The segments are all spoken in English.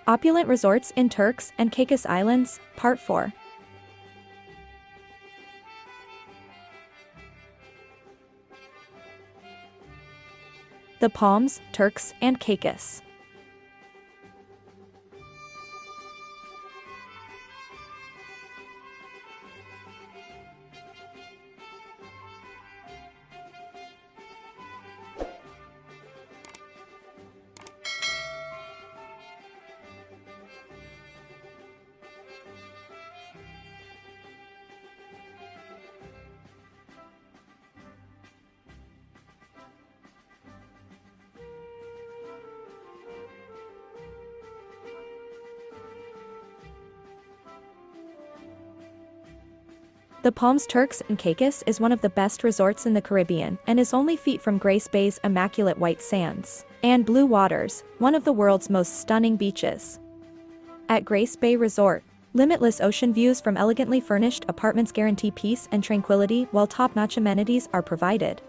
Opulent resorts in Turks and Caicos Islands, Part 4. The Palms, Turks and Caicos. The Palms Turks and Caicos is one of the best resorts in the Caribbean and is only feet from Grace Bay's immaculate white sands and blue waters, one of the world's most stunning beaches. At Grace Bay Resort, limitless ocean views from elegantly furnished apartments guarantee peace and tranquility while top-notch amenities are provided.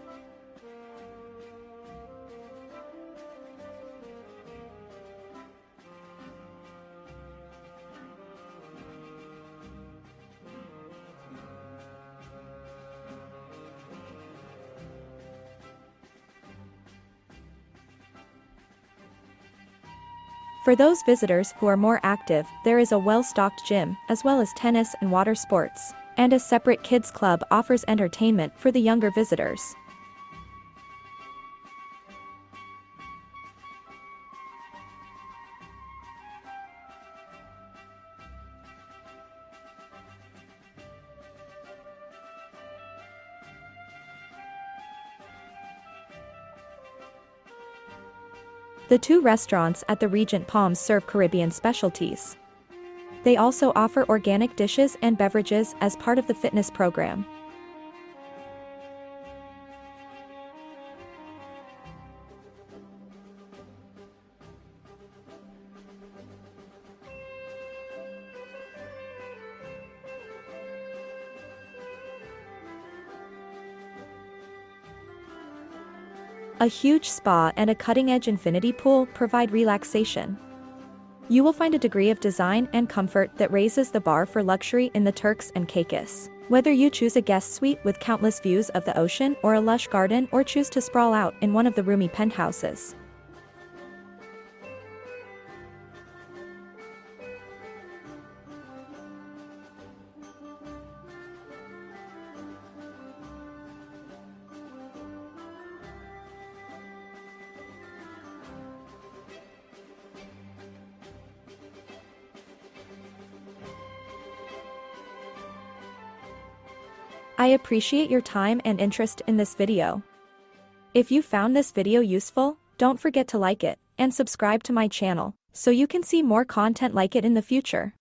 For those visitors who are more active, there is a well-stocked gym, as well as tennis and water sports, and a separate kids club offers entertainment for the younger visitors. The two restaurants at the Regent Palms serve Caribbean specialties. They also offer organic dishes and beverages as part of the fitness program. A huge spa and a cutting-edge infinity pool provide relaxation. You will find a degree of design and comfort that raises the bar for luxury in the Turks and Caicos. Whether you choose a guest suite with countless views of the ocean or a lush garden or choose to sprawl out in one of the roomy penthouses. I appreciate your time and interest in this video. If you found this video useful, don't forget to like it and subscribe to my channel so you can see more content like it in the future.